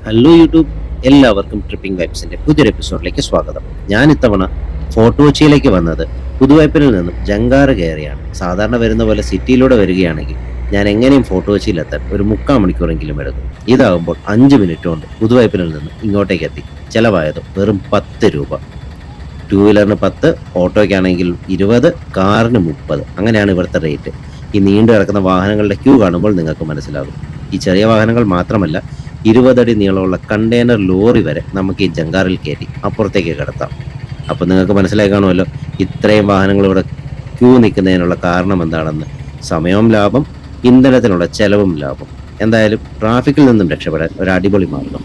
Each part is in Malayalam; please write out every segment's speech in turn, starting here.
ഹലോ യൂട്യൂബ്, എല്ലാവർക്കും ട്രിപ്പിംഗ് വൈബ്സിന്റെ പുതിയൊരു എപ്പിസോഡിലേക്ക് സ്വാഗതം. ഞാൻ ഇത്തവണ ഫോർട്ട് കൊച്ചിയിലേക്ക് വന്നത് പുതുവൈപ്പിനിൽ നിന്നും ജങ്കാറ് കയറിയാണ്. സാധാരണ വരുന്ന പോലെ സിറ്റിയിലൂടെ വരികയാണെങ്കിൽ ഞാൻ എങ്ങനെയും ഫോർട്ട് കൊച്ചിയിലെത്താൻ ഒരു 3/4 മണിക്കൂറെങ്കിലും എടുക്കും. ഇതാകുമ്പോൾ 5 മിനിറ്റ് കൊണ്ട് പുതുവൈപ്പിനിൽ നിന്നും ഇങ്ങോട്ടേക്ക് എത്തി. ചിലവായത് വെറും 10 രൂപ. 2 വീലറിന് 10, ഓട്ടോയ്ക്കാണെങ്കിൽ 20, കാറിന് 30. അങ്ങനെയാണ് ഇവിടുത്തെ റേറ്റ്. ഈ നീണ്ടു കിടക്കുന്ന വാഹനങ്ങളുടെ ക്യൂ കാണുമ്പോൾ നിങ്ങൾക്ക് മനസ്സിലാകും. ഈ ചെറിയ വാഹനങ്ങൾ മാത്രമല്ല, 20 അടി നീളമുള്ള കണ്ടെയ്നർ ലോറി വരെ നമുക്ക് ഈ ജങ്കാറിൽ കയറ്റി അപ്പുറത്തേക്ക് കിടത്താം. അപ്പോൾ നിങ്ങൾക്ക് മനസ്സിലായി കാണുമല്ലോ ഇത്രയും വാഹനങ്ങൾ ഇവിടെ ക്യൂ നിൽക്കുന്നതിനുള്ള കാരണം എന്താണെന്ന്. സമയവും ലാഭം, ഇന്ധനത്തിനുള്ള ചെലവും ലാഭം. എന്തായാലും ട്രാഫിക്കിൽ നിന്നും രക്ഷപ്പെടാൻ ഒരു അടിപൊളി മാർഗം.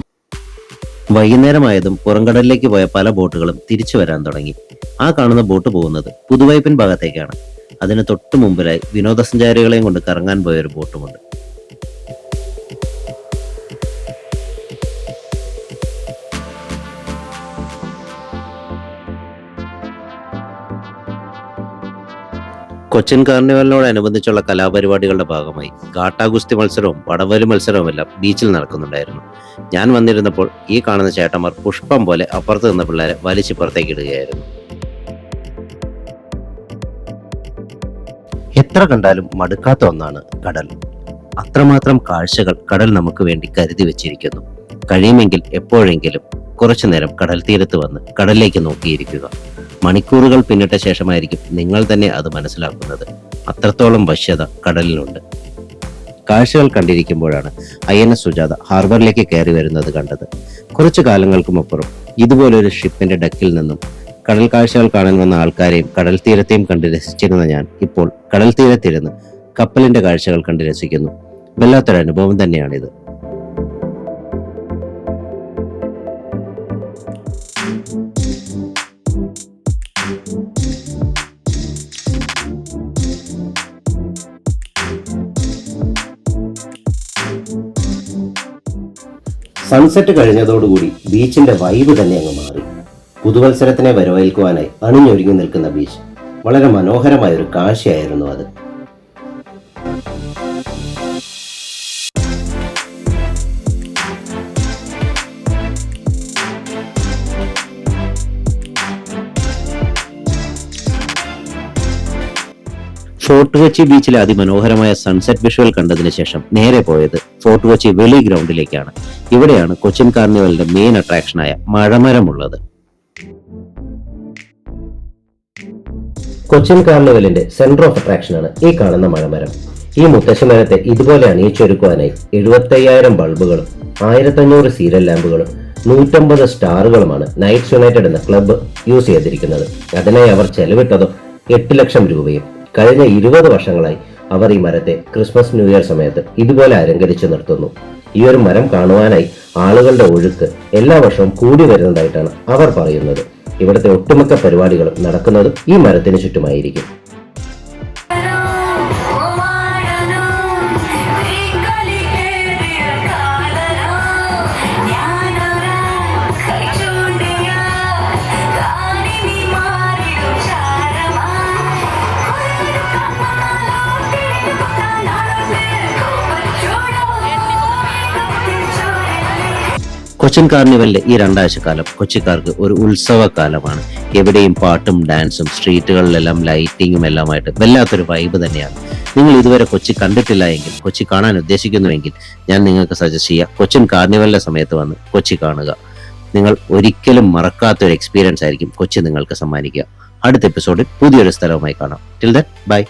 വൈകുന്നേരമായതും പുറംകടലിലേക്ക് പോയ പല ബോട്ടുകളും തിരിച്ചു വരാൻ തുടങ്ങി. ആ കാണുന്ന ബോട്ട് പോകുന്നത് പുതുവൈപ്പിൻ ഭാഗത്തേക്കാണ്. അതിന് തൊട്ടു മുമ്പിലായി വിനോദസഞ്ചാരികളെയും കൊണ്ട് കറങ്ങാൻ പോയൊരു ബോട്ടുമുണ്ട്. കൊച്ചിൻ കാർണിവലിനോടനുബന്ധിച്ചുള്ള കലാപരിപാടികളുടെ ഭാഗമായി ഗാട്ടാഗുസ്തി മത്സരവും വടംവലി മത്സരവും എല്ലാം ബീച്ചിൽ നടക്കുന്നുണ്ടായിരുന്നു. ഞാൻ വന്നിരുന്നപ്പോൾ ഈ കാണുന്ന ചേട്ടന്മാർ പുഷ്പം പോലെ അപ്പുറത്ത് നിന്ന പിള്ളേരെ വലിച്ചു പുറത്തേക്ക് ഇടുകയായിരുന്നു. എത്ര കണ്ടാലും മടുക്കാത്ത ഒന്നാണ് കടൽ. അത്രമാത്രം കാഴ്ചകൾ കടൽ നമുക്ക് വേണ്ടി കരുതി വെച്ചിരിക്കുന്നു. കഴിയുമെങ്കിൽ എപ്പോഴെങ്കിലും കുറച്ചു നേരം കടൽ തീരത്ത് വന്ന് കടലിലേക്ക് നോക്കിയിരിക്കുക. മണിക്കൂറുകൾ പിന്നിട്ട ശേഷമായിരിക്കും നിങ്ങൾ തന്നെ അത് മനസ്സിലാക്കുന്നത്. അത്രത്തോളം വശ്യത കടലിലുണ്ട്. കാഴ്ചകൾ കണ്ടിരിക്കുമ്പോഴാണ് INS സുജാത ഹാർബറിലേക്ക് കയറി വരുന്നത് കണ്ടത്. കുറച്ചു കാലങ്ങൾക്കുമപ്പുറം ഇതുപോലൊരു ഷിപ്പിന്റെ ഡക്കിൽ നിന്നും കടൽ കാഴ്ചകൾ കാണാൻ വന്ന ആൾക്കാരെയും കടൽ തീരത്തെയും കണ്ട് രസിച്ചിരുന്ന ഞാൻ ഇപ്പോൾ കടൽ തീരത്തിരുന്ന് കപ്പലിന്റെ കാഴ്ചകൾ കണ്ട് രസിക്കുന്നു. വല്ലാത്തൊരു അനുഭവം തന്നെയാണിത്. സൺസെറ്റ് കഴിഞ്ഞതോടുകൂടി ബീച്ചിന്റെ വൈബ് തന്നെ അങ്ങ് മാറി. പുതുവത്സരത്തിനെ വരവേൽക്കുവാനായി അണിഞ്ഞൊരുങ്ങി നിൽക്കുന്ന ബീച്ച്. വളരെ മനോഹരമായ ഒരു കാഴ്ചയായിരുന്നു അത്. ഫോർട്ട് കൊച്ചി ബീച്ചിലെ അതിമനോഹരമായ സൺസെറ്റ് വിഷ്വൽ കണ്ടതിന് ശേഷം നേരെ പോയത് ഫോർട്ട് കൊച്ചി വെളി ഗ്രൗണ്ടിലേക്കാണ്. ഇവിടെയാണ് കൊച്ചിൻ കാർണിവലിന്റെ മെയിൻ അട്രാക്ഷനായ മഴമരമുള്ളത്. കൊച്ചിൻ കാർണിവലിന്റെ സെന്റർ ഓഫ് അട്രാക്ഷനാണ് ഈ കാണുന്ന മഴമരം. ഈ മുത്തശ്ശി മരത്തെ ഇതുപോലെ അണിയിച്ചൊരുക്കുവാനായി 75,000 ബൾബുകളും 1500 സീരിയൽ ലാമ്പുകളും 150 സ്റ്റാറുകളുമാണ് നൈറ്റ്സ് യുണൈറ്റഡ് എന്ന ക്ലബ്ബ് യൂസ് ചെയ്തിരിക്കുന്നത്. അതിനായി അവർ ചെലവിട്ടതോ 8 ലക്ഷം രൂപയും. കഴിഞ്ഞ 20 വർഷങ്ങളായി അവർ ഈ മരത്തെ ക്രിസ്മസ് ന്യൂ ഇയർ സമയത്ത് ഇതുപോലെ അലങ്കരിച്ചു നിർത്തുന്നു. ഈ ഒരു മരം കാണുവാനായി ആളുകളുടെ ഒഴുക്ക് എല്ലാ വർഷവും കൂടി വരുന്നതായിട്ടാണ് അവർ പറയുന്നത്. ഇവിടുത്തെ ഒട്ടുമിക്ക പരിപാടികളും നടക്കുന്നത് ഈ മരത്തിന് ചുറ്റുമായിരിക്കും. കൊച്ചിൻ കാർണിവലിലെ ഈ 2 ആഴ്ചക്കാലം കൊച്ചിക്കാർക്ക് ഒരു ഉത്സവകാലമാണ്. എവിടെയും പാട്ടും ഡാൻസും, സ്ട്രീറ്റുകളിലെല്ലാം ലൈറ്റിങ്ങും എല്ലാമായിട്ട് വല്ലാത്തൊരു വൈബ് തന്നെയാണ്. നിങ്ങൾ ഇതുവരെ കൊച്ചി കണ്ടിട്ടില്ല എങ്കിൽ, കൊച്ചി കാണാൻ ഉദ്ദേശിക്കുന്നുവെങ്കിൽ ഞാൻ നിങ്ങൾക്ക് സജസ്റ്റ് ചെയ്യാം, കൊച്ചിൻ കാർണിവലിന്റെ സമയത്ത് വന്ന് കൊച്ചി കാണുക. നിങ്ങൾ ഒരിക്കലും മറക്കാത്തൊരു എക്സ്പീരിയൻസ് ആയിരിക്കും കൊച്ചി നിങ്ങൾക്ക് സമ്മാനിക്കുക. അടുത്ത എപ്പിസോഡിൽ പുതിയൊരു സ്ഥലവുമായി കാണാം. Till then bye.